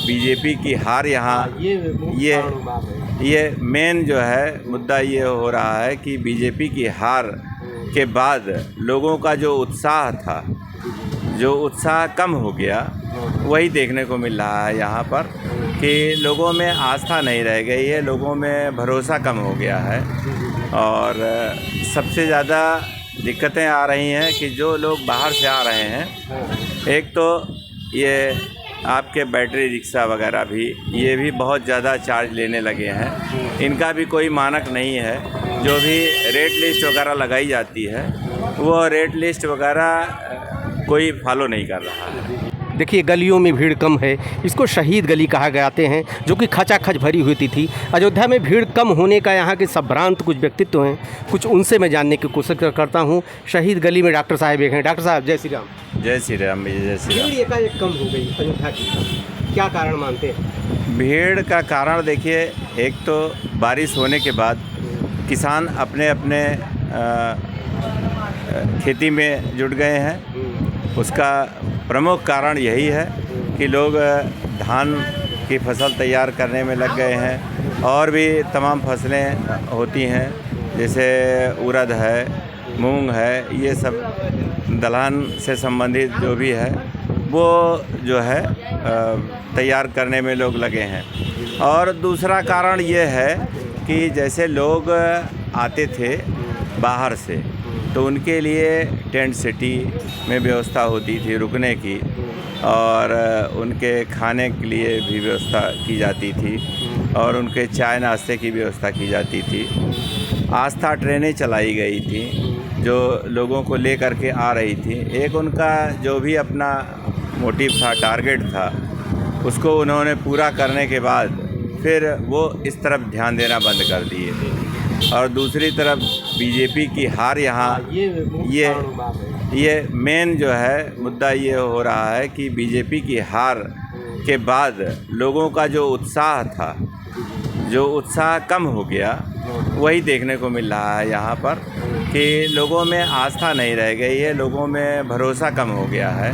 BJP की हार यहाँ ये मेन जो है मुद्दा ये हो रहा है कि बीजेपी की हार के बाद लोगों का जो उत्साह था, जो उत्साह कम हो गया, वही देखने को मिल रहा है यहाँ पर कि लोगों में आस्था नहीं रह गई है, लोगों में भरोसा कम हो गया है। और सबसे ज़्यादा दिक्कतें आ रही हैं कि जो लोग बाहर से आ रहे हैं, एक तो ये आपके बैटरी रिक्शा वगैरह भी, ये भी बहुत ज़्यादा चार्ज लेने लगे हैं। इनका भी कोई मानक नहीं है। जो भी रेट लिस्ट वगैरह लगाई जाती है, वो रेट लिस्ट वगैरह कोई फॉलो नहीं कर रहा है। देखिए, गलियों में भीड़ कम है, इसको शहीद गली कहा जाते हैं, जो कि खचाखच भरी हुई थी। अयोध्या में भीड़ कम होने का यहाँ के संभ्रांत कुछ व्यक्तित्व हैं, कुछ उनसे मैं जानने की कोशिश करता हूँ। शहीद गली में डॉक्टर साहब एक हैं। डॉक्टर साहब, जय श्री राम। जय श्री राम भैया, जय श्री राम। भीड़ एकाएक कम हो गई अयोध्या की, क्या कारण मानते हैं? भीड़ का कारण देखिए, एक तो बारिश होने के बाद किसान अपने अपने खेती में जुट गए हैं। उसका प्रमुख कारण यही है कि लोग धान की फसल तैयार करने में लग गए हैं। और भी तमाम फसलें होती हैं, जैसे उड़द है, मूंग है, ये सब दलहन से संबंधित जो भी है वो जो है तैयार करने में लोग लगे हैं। और दूसरा कारण ये है कि जैसे लोग आते थे बाहर से, तो उनके लिए टेंट सिटी में व्यवस्था होती थी रुकने की, और उनके खाने के लिए भी व्यवस्था की जाती थी, और उनके चाय नाश्ते की व्यवस्था की जाती थी। आस्था ट्रेनें चलाई गई थी जो लोगों को ले करके आ रही थी। एक उनका जो भी अपना मोटिव था, टारगेट था, उसको उन्होंने पूरा करने के बाद फिर वो इस तरफ ध्यान देना बंद कर दिए थे। और दूसरी तरफ बीजेपी की हार यहाँ ये मेन जो है मुद्दा ये हो रहा है कि बीजेपी की हार के बाद लोगों का जो उत्साह था, जो उत्साह कम हो गया, वही देखने को मिल रहा है यहाँ पर कि लोगों में आस्था नहीं रह गई है, लोगों में भरोसा कम हो गया है।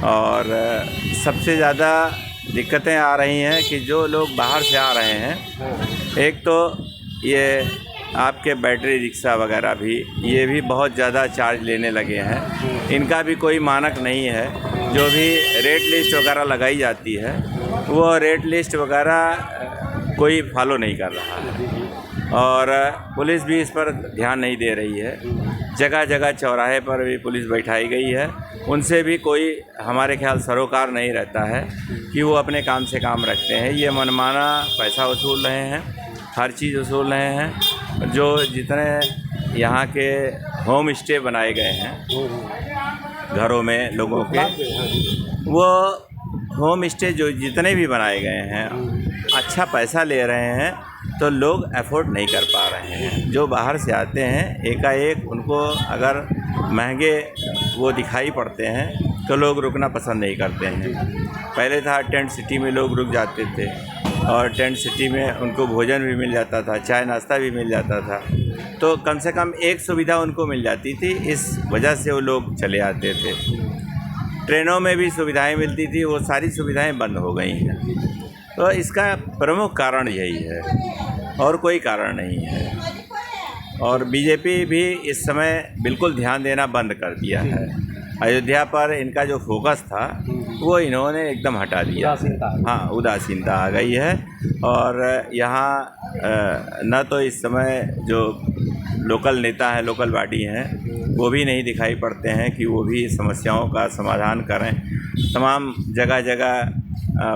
और सबसे ज़्यादा दिक्कतें आ रही हैं कि जो लोग बाहर से आ रहे हैं, एक तो ये आपके बैटरी रिक्शा वगैरह भी, ये भी बहुत ज़्यादा चार्ज लेने लगे हैं। इनका भी कोई मानक नहीं है। जो भी रेट लिस्ट वगैरह लगाई जाती है, वो रेट लिस्ट वगैरह कोई फॉलो नहीं कर रहा है। और पुलिस भी इस पर ध्यान नहीं दे रही है। जगह जगह चौराहे पर भी पुलिस बैठाई गई है। उनसे भी कोई हमारे ख्याल सरोकार नहीं रहता है कि वो अपने काम से काम रखते हैं। ये मनमाना पैसा वसूल रहे हैं, हर चीज़ वसूल रहे हैं। जो जितने यहाँ के होम स्टे बनाए गए हैं घरों में लोगों के, वो होम स्टे जो जितने भी बनाए गए हैं, अच्छा पैसा ले रहे हैं, तो लोग अफोर्ड नहीं कर पा रहे हैं। जो बाहर से आते हैं, एकाएक उनको अगर महंगे वो दिखाई पड़ते हैं, तो लोग रुकना पसंद नहीं करते हैं। पहले था टेंट सिटी में लोग रुक जाते थे, और टेंट सिटी में उनको भोजन भी मिल जाता था, चाय नाश्ता भी मिल जाता था, तो कम से कम एक सुविधा उनको मिल जाती थी। इस वजह से वो लोग चले आते थे। ट्रेनों में भी सुविधाएं मिलती थी, वो सारी सुविधाएं बंद हो गई हैं। तो इसका प्रमुख कारण यही है, और कोई कारण नहीं है। और बीजेपी भी इस समय बिल्कुल ध्यान देना बंद कर दिया है। अयोध्या पर इनका जो फोकस था, वो इन्होंने एकदम हटा दिया। हाँ, उदासीनता आ गई है। और यहाँ न तो इस समय जो लोकल नेता हैं, लोकल बॉडी हैं, वो भी नहीं दिखाई पड़ते हैं कि वो भी समस्याओं का समाधान करें। तमाम जगह जगह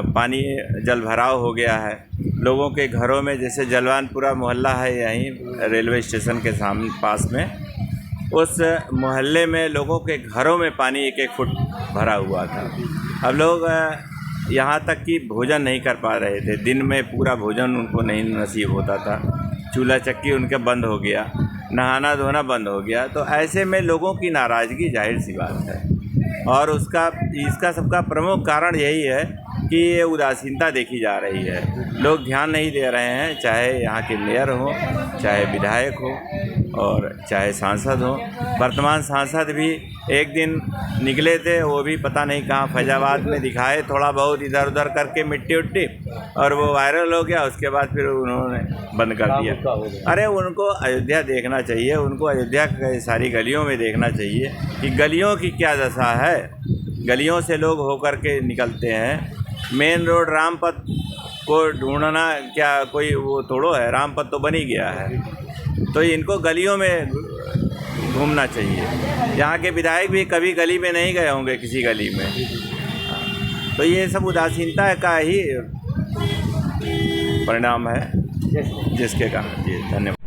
पानी जल भराव हो गया है। लोगों के घरों में, जैसे जलवानपुरा मोहल्ला है यहीं रेलवे स्टेशन के सामने पास में, उस मोहल्ले में लोगों के घरों में पानी 1-1 फुट भरा हुआ था। अब लोग यहाँ तक कि भोजन नहीं कर पा रहे थे। दिन में पूरा भोजन उनको नहीं नसीब होता था। चूल्हा चक्की उनके बंद हो गया, नहाना धोना बंद हो गया। तो ऐसे में लोगों की नाराज़गी जाहिर सी बात है। और इसका सबका प्रमुख कारण यही है कि ये उदासीनता देखी जा रही है। लोग ध्यान नहीं दे रहे हैं, चाहे यहाँ के मेयर हो, चाहे विधायक हो। और चाहे सांसद हों। वर्तमान सांसद भी एक दिन निकले थे, वो भी पता नहीं कहाँ फैजाबाद में दिखाए, थोड़ा बहुत इधर उधर करके मिट्टी उट्टी, और वो वायरल हो गया। उसके बाद फिर उन्होंने बंद कर दिया। अरे उनको अयोध्या देखना चाहिए, उनको अयोध्या की सारी गलियों में देखना चाहिए कि गलियों की क्या दशा है। गलियों से लोग होकर के निकलते हैं। मेन रोड रामपथ को ढूंढना क्या कोई वो थोड़ो है, रामपथ तो बन ही गया है। तो इनको गलियों में घूमना चाहिए। यहाँ के विधायक भी कभी गली में नहीं गए होंगे, किसी गली में। तो ये सब उदासीनता का ही परिणाम है, जिसके कारण। जी धन्यवाद।